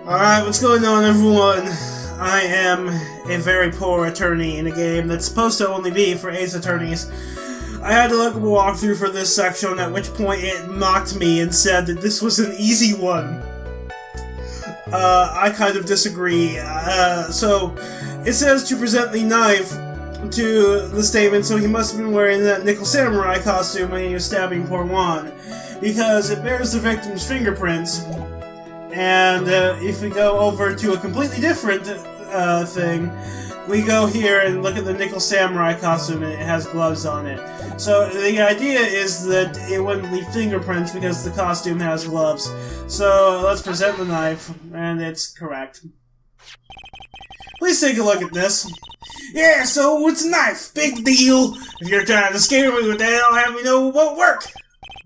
Alright, what's going on, everyone? I am a very poor attorney in a game that's supposed to only be for ace attorneys. I had to look at a walkthrough for this section, at which point it mocked me and said that this was an easy one. I kind of disagree. So, it says to present the knife to the statement, so he must have been wearing that nickel samurai costume when he was stabbing poor Juan, because it bears the victim's fingerprints. And if we go over to a completely different thing, we go here and look at the nickel samurai costume, and it has gloves on it. So the idea is that it wouldn't leave fingerprints because the costume has gloves. So let's present the knife, and it's correct. Please take a look at this. Yeah, so it's a knife. Big deal. If you're trying to scare me with that, I'll have you know it won't work.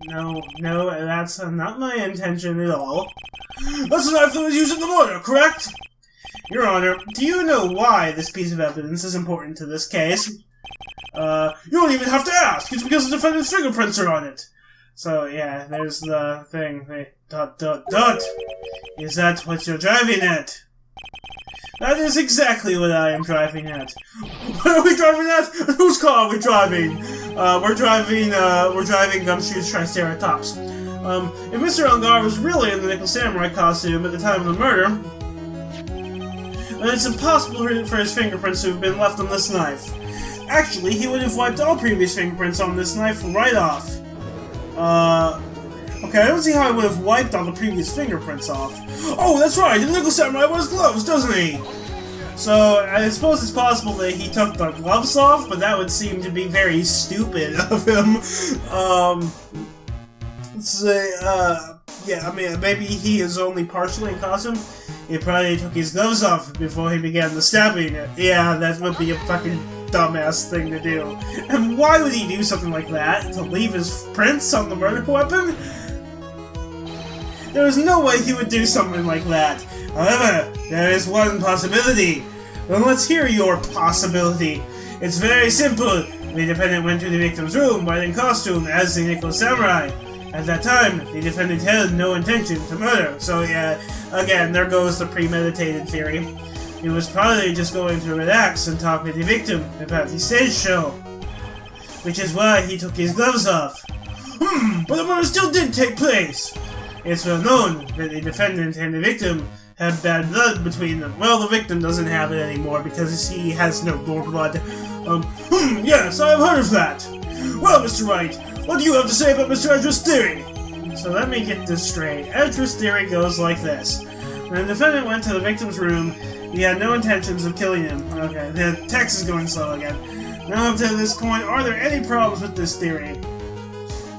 No, that's not my intention at all. That's the knife that was used in the murder, correct? Your Honor, do you know why this piece of evidence is important to this case? You don't even have to ask. It's because the defendant's fingerprints are on it. So, yeah, there's the thing. The ... Is that what you're driving at? That is exactly what I am driving at. What are we driving at? Whose car are we driving? We're driving Gumshoe's Triceratops. If Mr. Ungar was really in the nickel samurai costume at the time of the murder, then it's impossible for his fingerprints to have been left on this knife. Actually, he would have wiped all previous fingerprints on this knife right off. Okay, I don't see how he would have wiped all the previous fingerprints off. Oh, that's right, the nickel samurai wears gloves, doesn't he? So, I suppose it's possible that he took the gloves off, but that would seem to be very stupid of him. Yeah, I mean, maybe he is only partially in costume. He probably took his gloves off before he began the stabbing. Yeah, that would be a fucking dumbass thing to do. And why would he do something like that? To leave his prints on the murder weapon? There is no way he would do something like that. However, there is one possibility. Well, let's hear your possibility. It's very simple. The defendant went to the victim's room wearing costume as the nickel samurai. At that time, the defendant had no intention to murder. So yeah, again, there goes the premeditated theory. He was probably just going to relax and talk with the victim about the stage show. Which is why he took his gloves off. But the murder still did take place. It's well known that the defendant and the victim had bad blood between them. Well, the victim doesn't have it anymore because he has no more blood. Yes, I have heard of that. Well, Mr. Wright, what do you have to say about Mr. Edra's theory? So let me get this straight. Edra's theory goes like this. When the defendant went to the victim's room, he had no intentions of killing him. Okay, the text is going slow again. Now up to this point, are there any problems with this theory?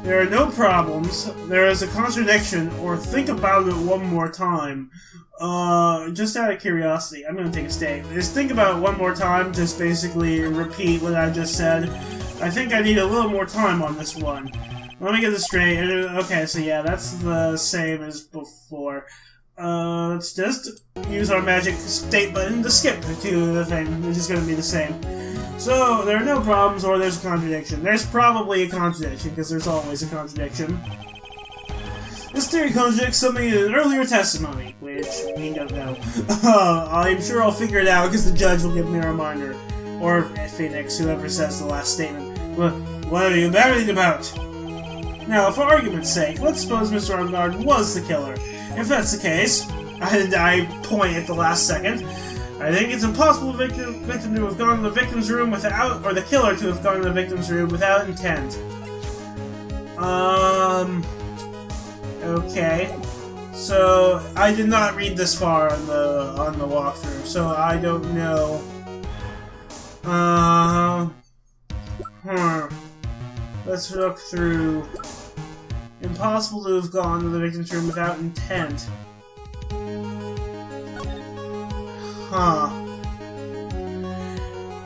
There are no problems. There is a contradiction, or think about it one more time. Just out of curiosity, I'm gonna take a stake. Just think about it one more time, just basically repeat what I just said. I think I need a little more time on this one. Let me get this straight. Okay, so yeah, that's the same as before. Let's just use our magic state button to skip to the thing, which is gonna be the same. So, there are no problems, or there's a contradiction. There's probably a contradiction, because there's always a contradiction. This theory contradicts something in an earlier testimony, which we don't know. I'm sure I'll figure it out, because the judge will give me a reminder. Or Phoenix, whoever says the last statement. Well, what are you married about? Now, for argument's sake, let's suppose Mr. Armgard was the killer. If that's the case, I point at the last second, I think it's impossible for the victim to have gone to the victim's room without, or the killer to have gone to the victim's room without intent. Okay. So, I did not read this far on the walkthrough, so I don't know. Let's look through. Impossible to have gone to the victim's room without intent.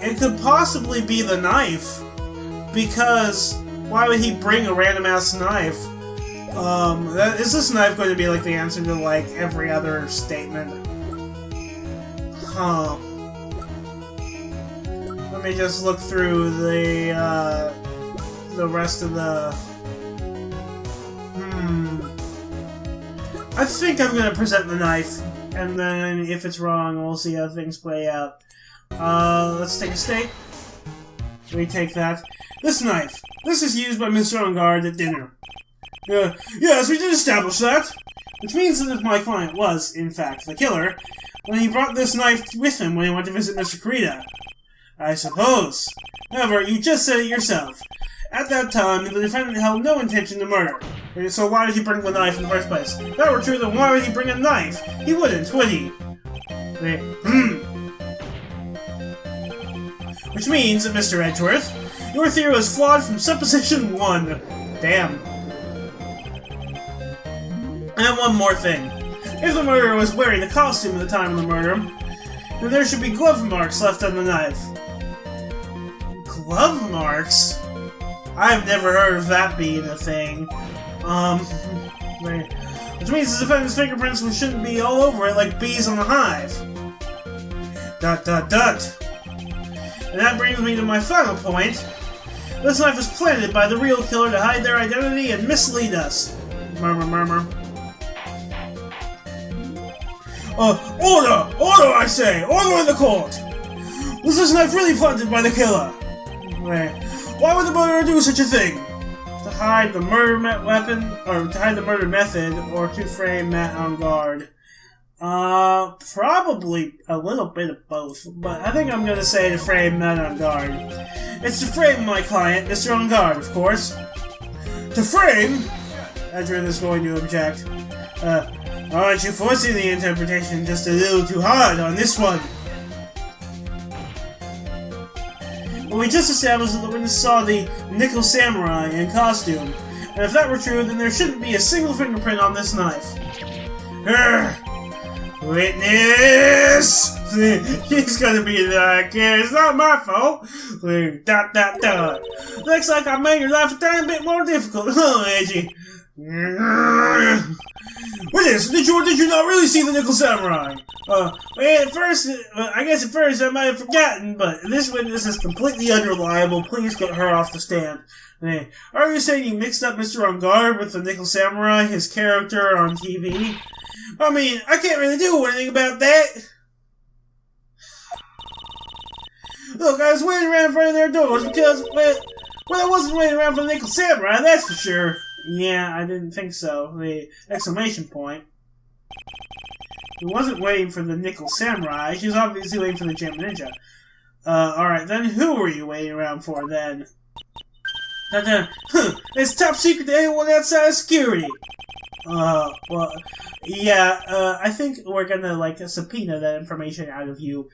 It could possibly be the knife, because why would he bring a random-ass knife? Is this knife going to be like the answer to like every other statement? Let me just look through the rest of the... I think I'm gonna present the knife. and then if it's wrong, we'll see how things play out. Let's take a state. We take that. This knife. This is used by Mr. On Guard at dinner. Yes, we did establish that. Which means that if my client was, in fact, the killer, then he brought this knife with him when he went to visit Mr. Kurita. I suppose. However, you just said it yourself. At that time, the defendant held no intention to murder. So why did he bring the knife in the first place? If that were true, then why would he bring a knife? He wouldn't, would he? Which means that, Mr. Edgeworth, your theory was flawed from supposition 1. Damn. And one more thing. If the murderer was wearing the costume at the time of the murder, then there should be glove marks left on the knife. Glove marks? I've never heard of that being a thing. Which means the defendant's fingerprints shouldn't be all over it like bees on the hive. ... And that brings me to my final point. This knife was planted by the real killer to hide their identity and mislead us. Murmur, murmur. Order! Order, I say! Order in the court! Was this knife really planted by the killer? Why would the murderer do such a thing? To hide the murder weapon, or to hide the murder method, or to frame Matt on guard? Probably a little bit of both, but I think I'm gonna say to frame Matt on guard. It's to frame my client, Mr. On Guard, of course. To frame? Edgeworth is going to object. Aren't you forcing the interpretation just a little too hard on this one? Well, we just established that the witness saw the Nickel Samurai in costume, and if that were true, then there shouldn't be a single fingerprint on this knife. Witness! He's gonna be like, it's not my fault. ... Looks like I made your life a tiny bit more difficult, huh, Edgy? Witness, did you not really see the Nickel Samurai? Well, at first I might have forgotten, but this witness is completely unreliable. Please get her off the stand. Are you saying you mixed up Mr. On Guard with the Nickel Samurai, his character on TV? I mean, I can't really do anything about that. Look, I was waiting around in front of their doors because, well, I wasn't waiting around for the Nickel Samurai, that's for sure. Yeah, I didn't think so. The exclamation point. He wasn't waiting for the Nickel Samurai. She was obviously waiting for the Gem Ninja. Alright, then who were you waiting around for, then? It's top secret to anyone outside of security. Well, yeah, I think we're gonna, like, subpoena that information out of you.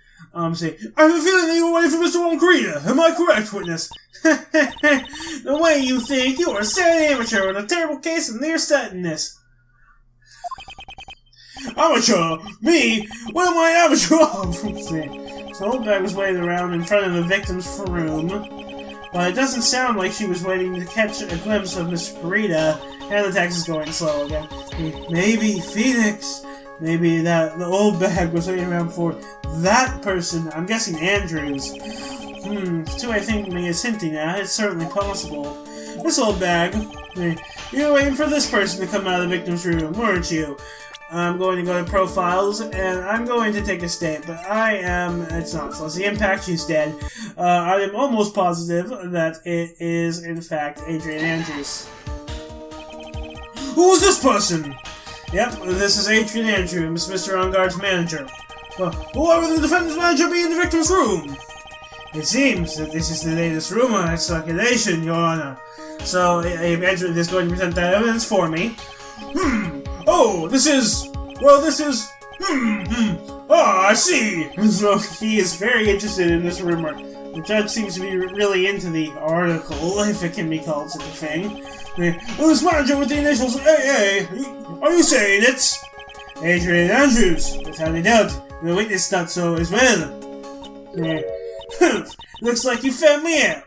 Say, I have a feeling that you were waiting for Mr. Kurita. Am I correct, witness? The way you think, you are a sad amateur in a terrible case of nearsightedness. Amateur? Me? What am I amateur of? So Oldbag was waiting around in front of the victim's room. But it doesn't sound like she was waiting to catch a glimpse of Mr. Kurita, and the text is going slow again. Maybe Phoenix. Maybe the old bag was waiting around for that person. I'm guessing Andrews. Two I think me is hinting at. It's certainly possible. This old bag. You were waiting for this person to come out of the victim's room, weren't you? I'm going to go to profiles, and I'm going to take a state, but it's not, so it's the impact she's dead. I am almost positive that it is, in fact, Adrian Andrews. Who is this person? Yep, this is Adrian Andrews, Mr. On Guard's manager. Well, why would the defendant's manager be in the victim's room? It seems that this is the latest rumor in circulation, Your Honor. So, Andrews is going to present that evidence for me. Oh, this is... Ah, I see! So, he is very interested in this rumor. The judge seems to be really into the article, if it can be called such a thing. This manager with the initials AA, are you saying it's... Adrian Andrews, without a doubt. The witness thought so as well. Looks like you found me out.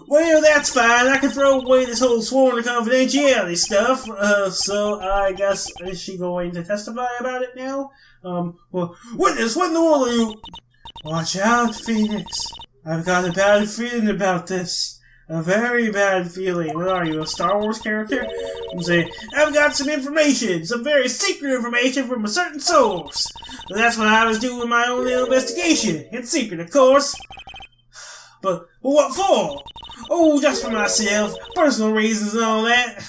Well, that's fine. I can throw away this whole sworn confidentiality stuff. So I guess, is she going to testify about it now? Well, witness, what in the world are you... Watch out, Phoenix. I've got a bad feeling about this. A very bad feeling. What are you, a Star Wars character? I'm saying, I've got some information, some very secret information from a certain source. But that's what I was doing my own little investigation. It's secret, of course. But what for? Oh, just for myself. Personal reasons and all that.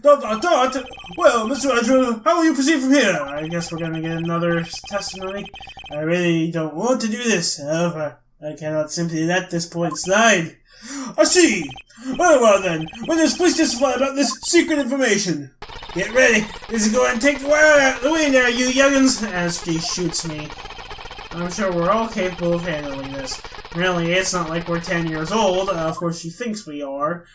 Well, Mr. Edgewood, how will you proceed from here? I guess we're gonna get another testimony. I really don't want to do this, however, I cannot simply let this point slide. I see. Very well then, witness, please testify about this secret information. Get ready. This is going to take the wire out of the way now, you young'uns, as she shoots me. I'm sure we're all capable of handling this. Really, it's not like we're 10 years old. Of course, she thinks we are.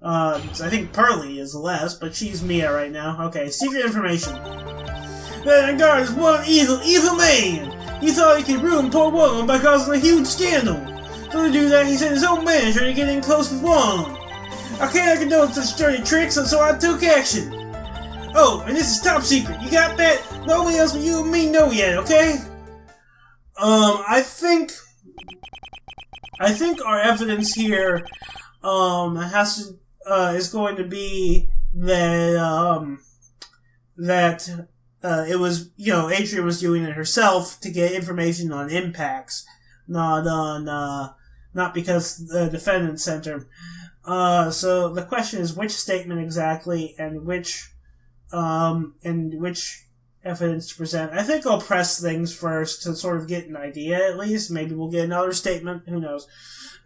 I think Pearly is less, but she's Mia right now. Okay, secret information. That guard is one evil man. He thought he could ruin poor woman by causing a huge scandal. So to do that, he sent his own manager to get in close with Juan. I can't condone such dirty tricks, so I took action. Oh, and this is top secret. You got that? Nobody else but you and me know yet, okay? I think our evidence here, is going to be that, it was, Adrian was doing it herself to get information on impacts, not because the defendant sent her. So the question is which statement exactly and which evidence to present. I think I'll press things first to sort of get an idea at least. Maybe we'll get another statement. Who knows?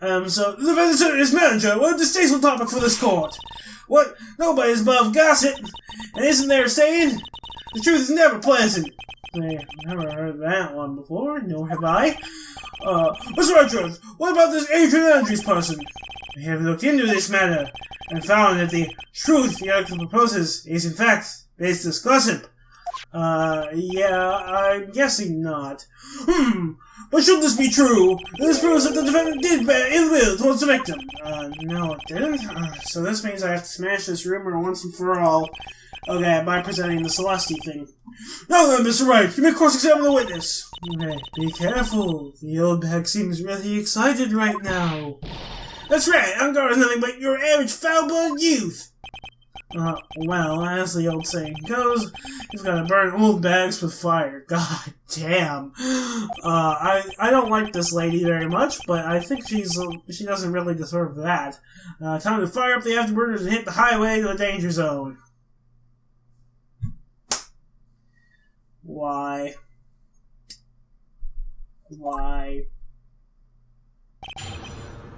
So the defendant sent his manager. What a distasteful topic for this court. What? Nobody's above gossip. And isn't there a saying? The truth is never pleasant. I've never heard that one before, nor have I. Mr. Redruth, what about this Adrian Andrews person? We have looked into this matter, and found that the truth the article proposes is in fact baseless gossip. Yeah, I'm guessing not. But should this be true, this proves that the defendant did bear ill will towards the victim. No it didn't. So this means I have to smash this rumor once and for all. Okay, by presenting the Celeste thing. Now then, Mr. Wright, you may cross-examine the witness. Okay, be careful. The old bag seems really excited right now. That's right, Ungar is nothing but your average foul-blooded youth. Well, as the old saying goes, you've got to burn old bags with fire. God damn. I don't like this lady very much, but I think she doesn't really deserve that. Time to fire up the afterburners and hit the highway to the danger zone. Why?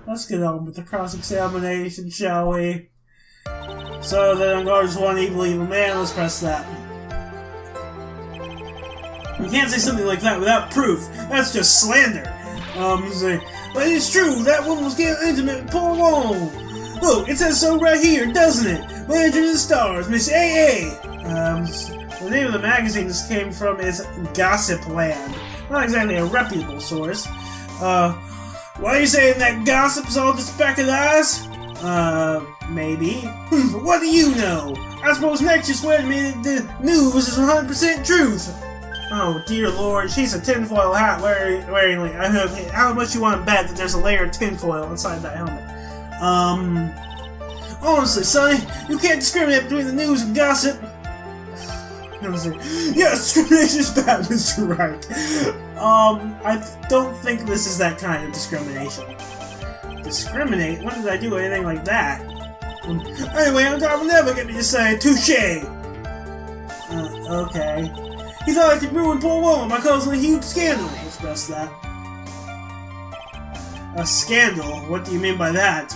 Let's get on with the cross-examination, shall we? So, the Unguard's one evil man, let's press that. You can't say something like that without proof. That's just slander. But it's true, that woman was getting intimate with poor Wong. Look, it says so right here, doesn't it? Manager of the Stars, Miss A.A. The name of the magazine this came from is Gossip Land. Not exactly a reputable source. Why are you saying that gossip's all just back of the eyes? Maybe. What do you know? I suppose next you swear to me that the news is 100% truth. Oh dear lord, she's a tinfoil hat wearing like, how much you want to bet that there's a layer of tinfoil inside that helmet? Honestly, Sonny, you can't discriminate between the news and gossip. Yes, discrimination is bad, Mr. Wright. I don't think this is that kind of discrimination. Discriminate? When did I do anything like that? Anyway, Ungar will never get me to say touche. Okay. He thought I could ruin poor woman by causing a huge scandal. Let's press that. A scandal? What do you mean by that?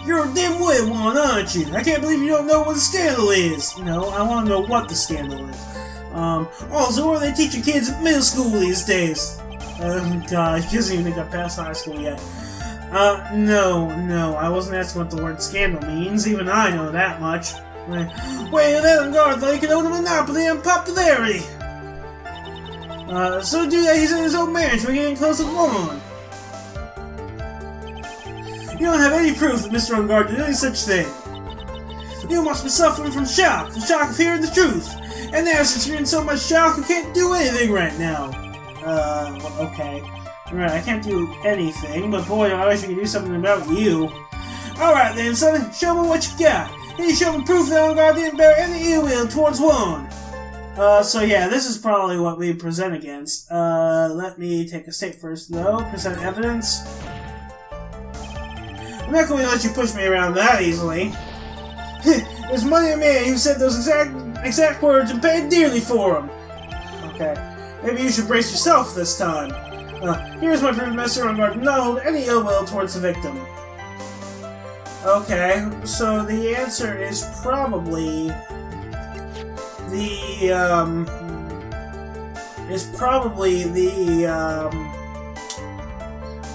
You're a dim-witted one, aren't you? I can't believe you don't know what a scandal is. No, I want to know what the scandal is. Also, what are they teaching kids at middle school these days? God, he doesn't even think I passed high school yet. No, I wasn't asking what the word scandal means. Even I know that much. Wait, that Unguard thought he could own a monopoly on popularity. So to do that, he sent his own marriage for getting close with Woman. You don't have any proof that Mr. Unguard did any such thing. You must be suffering from shock, the shock of hearing the truth. And now, since you're in so much shock, you can't do anything right now. Okay. Right, I can't do anything, but boy, I wish I could do something about you. Alright then, son, show me what you got. Can you show me proof that I didn't bear any ill will towards one? So yeah, this is probably what we present against. Let me take a state first, though. Present evidence. I'm not going to let you push me around that easily. There's money a man who said those exact words and paid dearly for them. Okay, maybe you should brace yourself this time. Here's my proof, Mr. Ungard, not hold any ill will towards the victim. Okay, so the answer is probably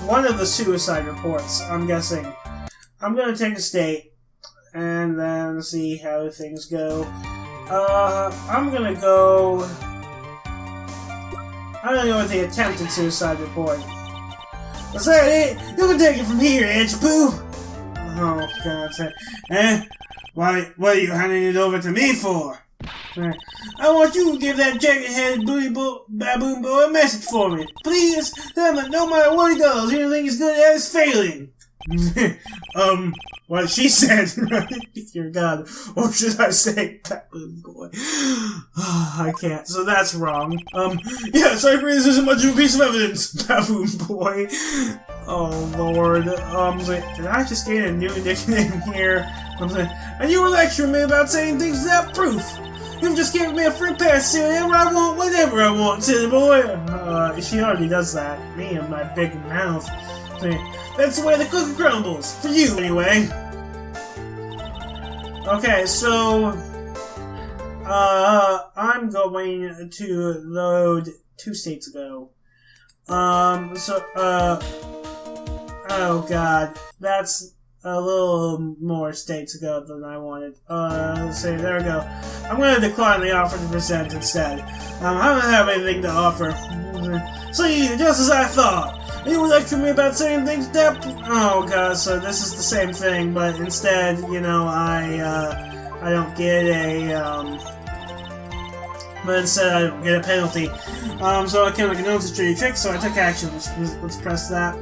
one of the suicide reports, I'm guessing. I'm gonna take a state and then see how things go. I'm gonna go with the attempted suicide report. Is that it? You can take it from here, Anchapoo! Oh, God. What are you handing it over to me for? I want you to give that jagged-headed baboon boy a message for me. Please, tell him that no matter what he does, anything he's good at is failing. What she said, right? Dear God. Or should I say, baboon boy? I can't, so that's wrong. Yes, I agree this isn't much of a piece of evidence, baboon boy. Oh, Lord. Did I just gain a new nickname here? And you were lecturing me about saying things without proof. You've just given me a free pass to whatever I want, whenever I want, silly boy. She already does that. Me and my big mouth. That's the way the cookie crumbles. For you, anyway. Okay, so... I'm going to load 2 states ago. Oh god. That's a little more states ago than I wanted. Let's see, there we go. I'm gonna decline the offer to present instead. I don't have anything to offer. See, just as I thought. You were lecturing me about saying things that... Oh god, so this is the same thing, but instead, you know, I don't get a, but instead I don't get a penalty. So I can't make a notice to your trick, so I took action. Let's press that.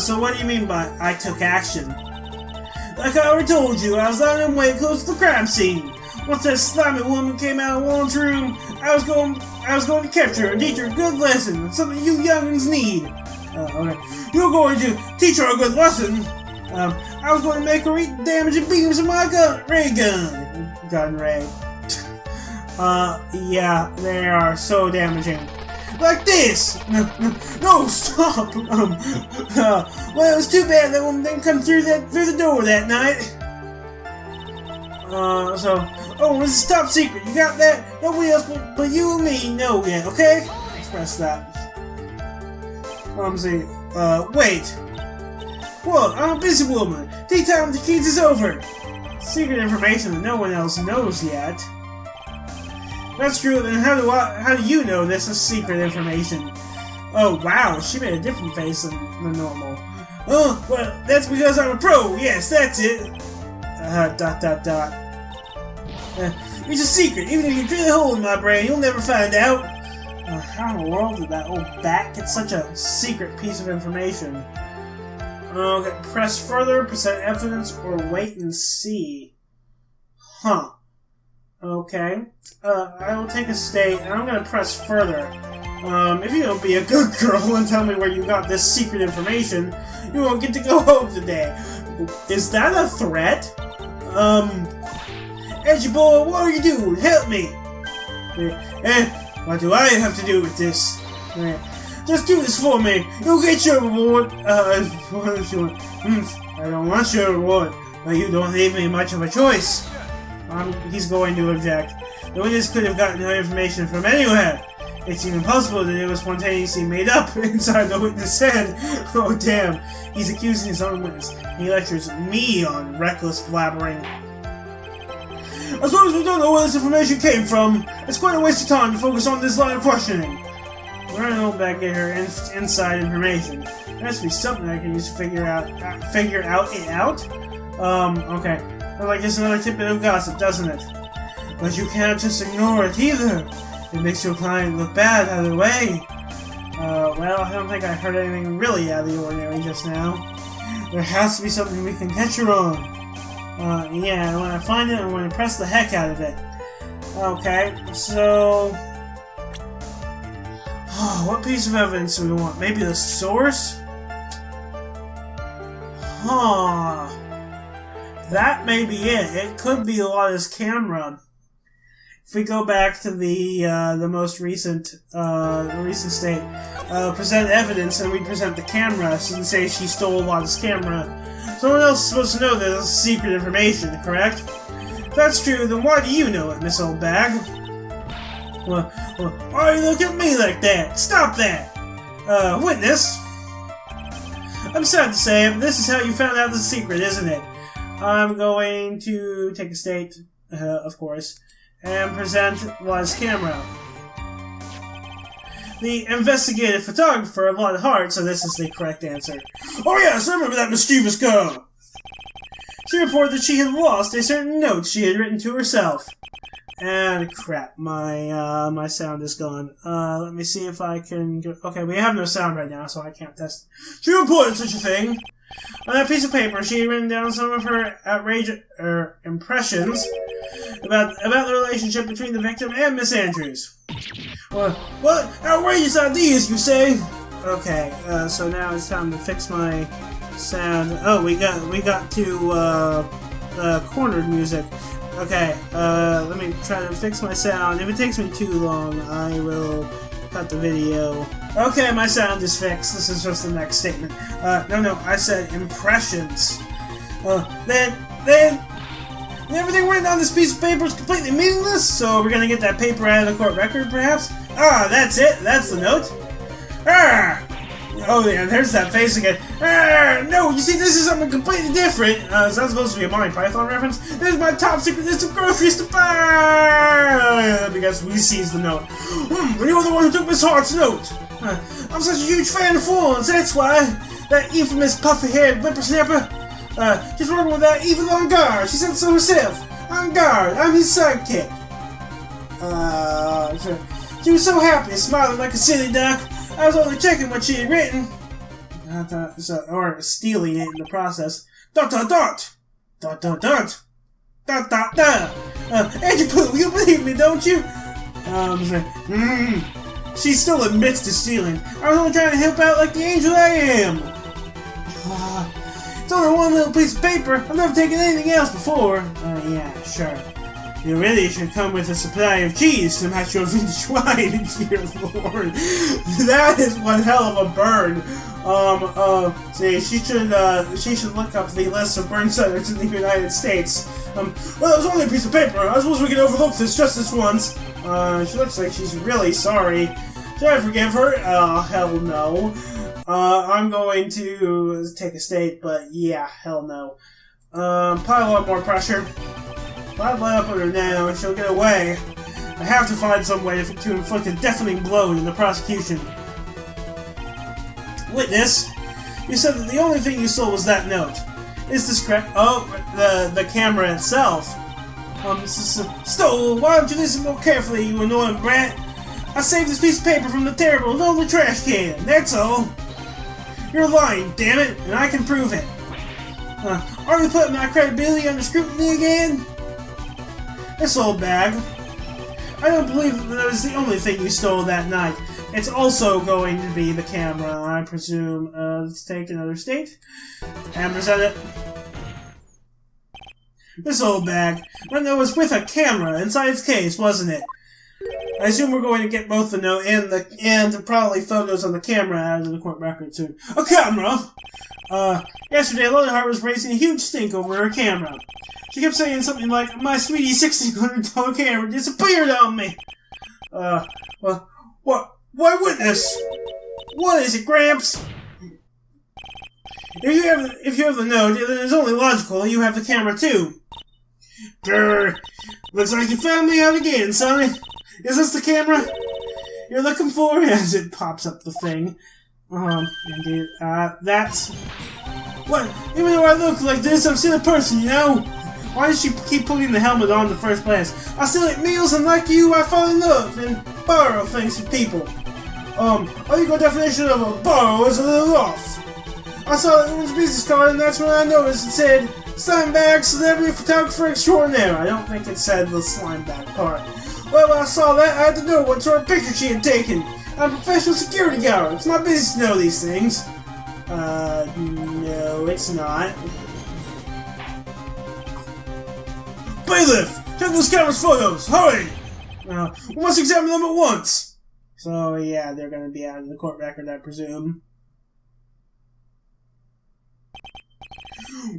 So what do you mean by I took action? Like I already told you, I was lying in wait close to the crime scene. Once that slimy woman came out of Juan's room, I was going to capture her and teach her a good lesson, something you youngins need. Okay. You're going to teach her a good lesson? I was going to make her eat the damaging beams of my ray gun. Yeah, they are so damaging. Like this! No, stop! Well, it was too bad that woman didn't come through the door that night. Oh, it's a top secret. You got that? Nobody else but you and me know yet, okay? Let's press that. Wait. What? I'm a busy woman. Tea time with the kids is over. Secret information that no one else knows yet. That's true, then how do you know this is secret information? Oh, wow, she made a different face than normal. Oh, well, that's because I'm a pro, yes, that's it. It's a secret, even if you drill a hole in my brain, you'll never find out. How in the world did that old bat get such a secret piece of information? Okay, press further, present evidence, or wait and see. Huh. Okay. I will take a state, and I'm gonna press further. If you don't be a good girl and tell me where you got this secret information, you won't get to go home today. Is that a threat? Edgy boy, what are you doing? Help me! What do I have to do with this? Just do this for me. You'll get your reward. I don't want your reward, but you don't leave me much of a choice. He's going to object. The witness could have gotten her information from anywhere. It's even possible that it was spontaneously made up inside the witness' head. Oh damn, he's accusing his own witness. He lectures me on reckless blabbering. As long as we don't know where this information came from, it's quite a waste of time to focus on this line of questioning. We're gonna go back and get her inside information. There has to be something I can use to figure it out. Okay. Like just another tidbit of gossip, doesn't it? But you can't just ignore it either. It makes your client look bad either way. Well, I don't think I heard anything really out of the ordinary just now. There has to be something we can catch her on. Yeah, when I find it, I'm going to press the heck out of it. Okay, so... what piece of evidence do we want? Maybe the source? Huh. That may be it. It could be Lotta's camera. If we go back to the most recent state, present evidence, and we present the camera, so we say she stole Lotta's camera. Someone else is supposed to know that this is secret information, correct? If that's true, then why do you know it, Miss Old Bag? Well, why do you look at me like that? Stop that! Witness? I'm sad to say it, but this is how you found out the secret, isn't it? I'm going to take a state, of course, and present Lotta's camera. The investigative photographer, Lotta Hart, so this is the correct answer. Oh yes, I remember that mischievous girl! She reported that she had lost a certain note she had written to herself. And crap, my sound is gone. Let me see if I can get... Okay, we have no sound right now, so I can't test. She reported such a thing. On that piece of paper, she had written down some of her outrageous impressions about the relationship between the victim and Miss Andrews. What outrageous ideas, you say? Okay, so now it's time to fix my sound. Oh, we got to cornered music. Okay, let me try to fix my sound. If it takes me too long, I will cut the video. Okay, my sound is fixed. This is just the next statement. No, I said impressions. Then everything written on this piece of paper is completely meaningless, so we're gonna get that paper out of the court record, perhaps? Ah, that's it. That's the note. Ah! Oh yeah, there's that face again. Ah, no, you see, this is something completely different. Is that supposed to be a Monty Python reference? This is my top secret list of groceries to buy! Because we seized the note. You were the one who took Miss Hart's note. I'm such a huge fan of Florence, that's why. That infamous puffy-haired whippersnapper. She's working with that evil on guard. She said so herself. On guard, I'm his sidekick. She was so happy, smiling like a silly duck. I was only checking what she had written. Or stealing it in the process. Dot dot dot! Dot dot dot! Dot dot dot! Andrew Pooh, you believe me, don't you? She still admits to stealing. I was only trying to help out like the angel I am. It's only one little piece of paper. I've never taken anything else before. Yeah, sure. You really should come with a supply of cheese to match your vintage wine, dear Lord. That is one hell of a burn. See, she should look up the list of burn centers in the United States. Well, it was only a piece of paper. I suppose we could overlook this just this once. She looks like she's really sorry. Should I forgive her? Hell no. I'm going to take a state, but yeah, hell no. Pile on more pressure. If I lay up on her now, she'll get away. I have to find some way to inflict a deafening blow in the prosecution. Witness, you said that the only thing you stole was that note. Is this correct? Oh, the camera itself. Stole? Why don't you listen more carefully, you annoying brat? I saved this piece of paper from the terrible lonely trash can, that's all. You're lying, damn it, and I can prove it. Are you putting my credibility under scrutiny again? This old bag. I don't believe that was the only thing you stole that night. It's also going to be the camera, I presume. Let's take another state. And present it. This old bag. When it was with a camera inside its case, wasn't it? I assume we're going to get both the note and probably photos on the camera out of the court record soon. A camera! Yesterday, Lotta Hart was raising a huge stink over her camera. She kept saying something like, my sweetie $1,600 camera disappeared on me! Well, what? Why, witness? What is it, Gramps? If you have the note, then it's only logical you have the camera too. Grr! Looks like you found me out again, Sonny. Is this the camera you're looking for? As it pops up the thing. Indeed. That's... What? Even though I look like this, I'm still a person, you know? Why did she keep putting the helmet on in the first place? I still eat meals, and like you, I fall in love and borrow things from people. I think our definition of a borrow is a little off. I saw the woman's business card, and that's when I noticed it said, Slimebag Celebrity Photographer Extraordinaire. I don't think it said the Slimebag part. Well, when I saw that, I had to know what sort of picture she had taken. I'm a professional security guard. It's my business to know these things. No, it's not. Bailiff! Check those camera's photos! Hurry! We must examine them at once! So, yeah, they're gonna be out of the court record, I presume.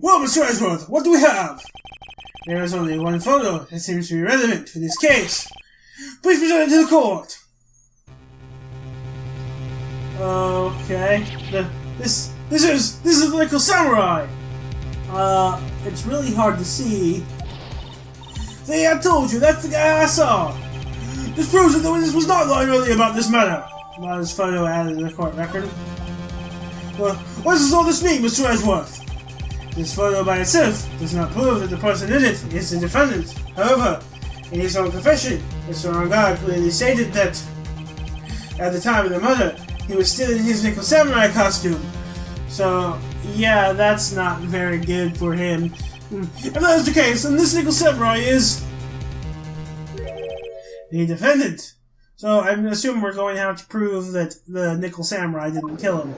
Well, Mr. Edgeworth, what do we have? There is only one photo that seems to be relevant to this case. Please present it to the court! Okay. This is the Nickel Samurai! It's really hard to see. See, I told you, that's the guy I saw! This proves that the witness was not lying earlier about this matter. Not his photo added to the court record. Well, what does all this mean, Mr. Edgeworth? This photo by itself does not prove that the person in it is the defendant. However, in his own confession, Mr. Angad clearly stated that at the time of the murder, he was still in his Nickel Samurai costume. So, yeah, that's not very good for him. If that is the case, then this Nickel Samurai is the defendant. So, I assume we're going to have to prove that the Nickel Samurai didn't kill him.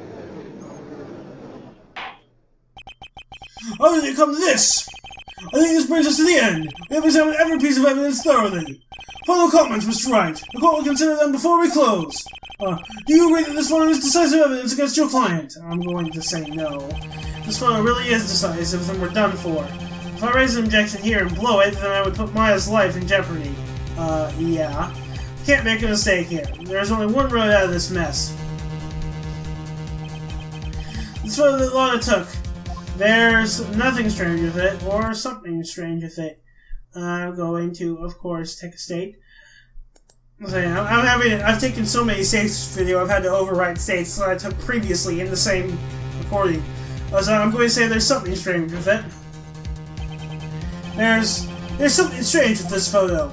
How did it come to this? I think this brings us to the end. We have examined every piece of evidence thoroughly. Final comments, Mr. Wright. The court will consider them before we close. Do you agree that this photo is decisive evidence against your client? I'm going to say no. This photo really is decisive, and we're done for. If I raise an objection here and blow it, then I would put Maya's life in jeopardy. Yeah. Can't make a mistake here. There's only one road out of this mess. This photo that Lana took. There's nothing strange with it, or something strange with it. I'm going to, of course, take a state. I've taken so many states this video, I've had to overwrite states that I took previously in the same recording. So I'm going to say there's something strange with it. There's something strange with this photo.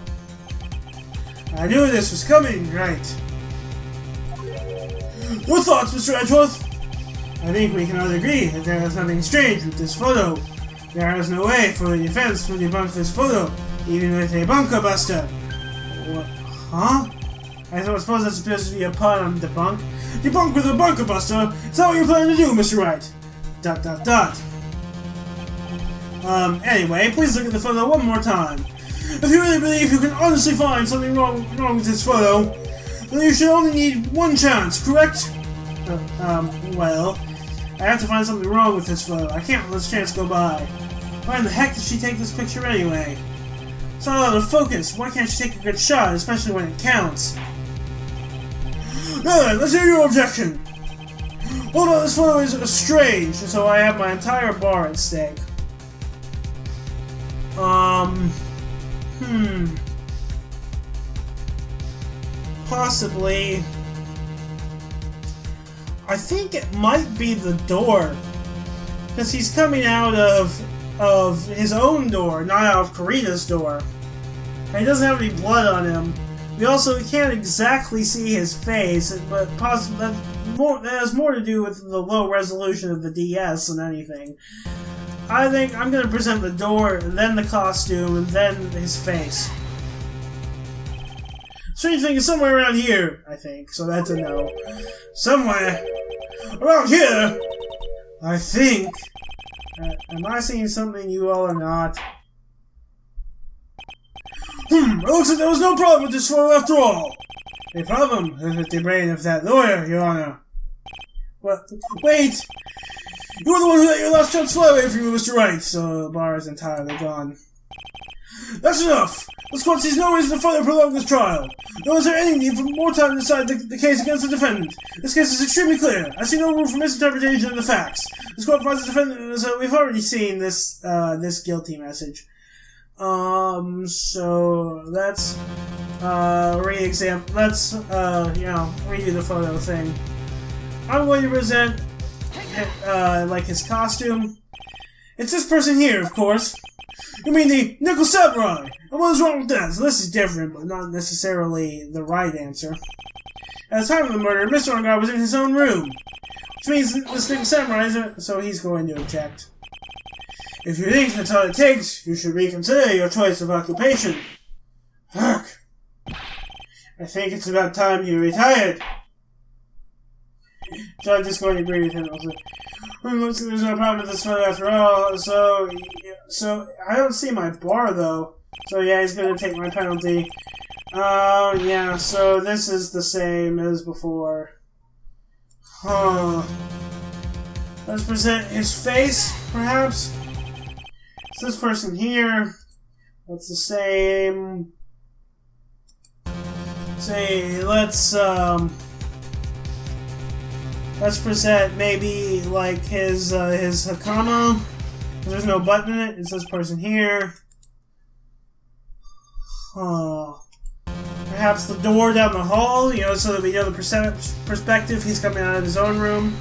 I knew this was coming, right? Your thoughts, Mr. Edgeworth? I think we can all agree that there is nothing strange with this photo. There is no way for the defense to debunk this photo, even with a bunker buster. What? Huh? I suppose that's supposed to be a pun on debunk. Debunk with a bunker buster? Is that what you're planning to do, Mr. Wright? ... Anyway, please look at the photo one more time. If you really believe you can honestly find something wrong with this photo, then you should only need one chance, correct? Well, I have to find something wrong with this photo. I can't let this chance go by. Why in the heck did she take this picture anyway? It's not out of focus. Why can't she take a good shot, especially when it counts? Now then, let's hear your objection. Hold on, this photo is strange, so I have my entire bar at stake. Possibly. I think it might be the door. Because he's coming out of his own door, not out of Karina's door. And he doesn't have any blood on him. We can't exactly see his face, but possibly that has more to do with the low resolution of the DS than anything. I think I'm going to present the door, then the costume, and then his face. Strange thing is somewhere around here, I think, so that's a no. Somewhere around here, I think. Am I seeing something you all are not? It looks like there was no problem with this photo after all. A problem is with the brain of that lawyer, Your Honor. What? Wait! You were the one who let your last chance fly away from you, Mr. Wright, so the bar is entirely gone. That's enough! This court sees no reason to further prolong this trial. Nor is there any need for more time to decide the case against the defendant. This case is extremely clear. I see no room for misinterpretation of the facts. This court finds the defendant, so we've already seen this, this guilty message. So let's, redo the photo thing. I'm going to present, like his costume. It's this person here, of course. You mean the Nickel Samurai? And what is wrong with that? So this is different, but not necessarily the right answer. At the time of the murder, Mr. Ongar was in his own room. Which means this thing summarizes, so he's going to object. If you think that's all it takes, you should reconsider your choice of occupation. Fuck. I think it's about time you retired. Judge is going to agree with him. Looks like there's no problem with this photo after all, so I don't see my bar though. So yeah, he's going to take my penalty. Yeah, so this is the same as before. Huh. Let's present his face, perhaps. It's this person here. That's the same. Say, let's present maybe like his Hakama. There's no button in it. It's this person here. Perhaps the door down the hall, so that we know the perspective. He's coming out of his own room.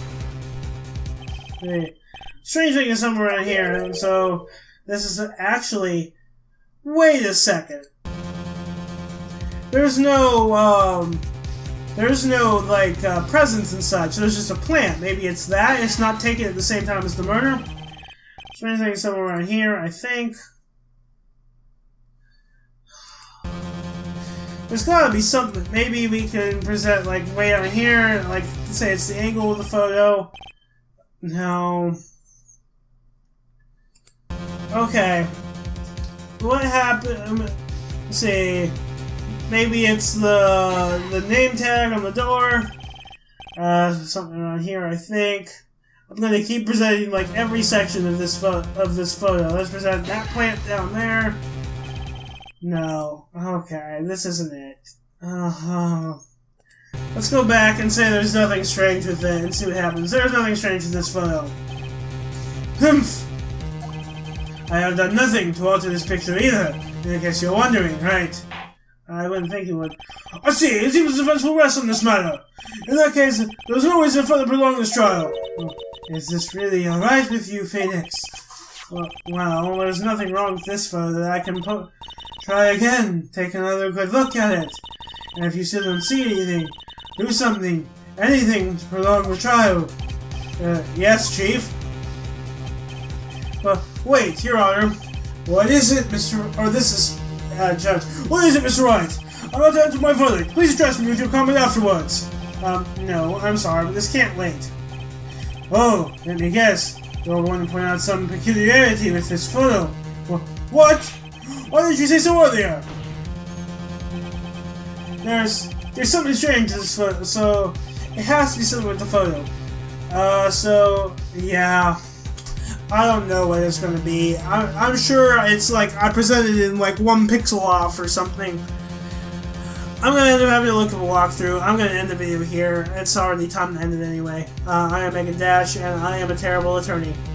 Okay. Strange thing is somewhere around here, and so this is actually. Wait a second. There's no presents and such. There's just a plant. Maybe it's that. It's not taken at the same time as the murder. Strange thing is somewhere around here, I think. There's gotta be something. Maybe we can present, like, way down here, like, say it's the angle of the photo. No. Okay. What happened? Let's see. Maybe it's the name tag on the door. Something around here, I think. I'm gonna keep presenting, like, every section of this photo. Let's present that plant down there. No. Okay, this isn't it. Let's go back and say there's nothing strange with it and see what happens. There's nothing strange with this photo. Humph! I have done nothing to alter this picture either. In case you're wondering, right? I wouldn't think you would. I see, it seems the defense will rest on this matter. In that case, there's no reason for further prolong this trial. Is this really alright with you, Phoenix? Well, there's nothing wrong with this photo that I can try again. Take another good look at it. And if you still don't see anything, do something, anything to prolong the trial. Yes, Chief? Wait, Your Honor. What is it, Judge? What is it, Mr. Wright? I'm about to enter my verdict. Please address me with your comment afterwards. No, I'm sorry, but this can't wait. Oh, let me guess. You're going to point out some peculiarity with this photo. What? Why did you say so earlier? There's something strange to this photo, so it has to be something with the photo. Yeah. I don't know what it's going to be. I'm sure it's like I presented it in like 1 pixel off or something. I'm going to end up having to look at a walkthrough. I'm going to end the video here. It's already time to end it anyway. I am Megan Dash, and I am a terrible attorney.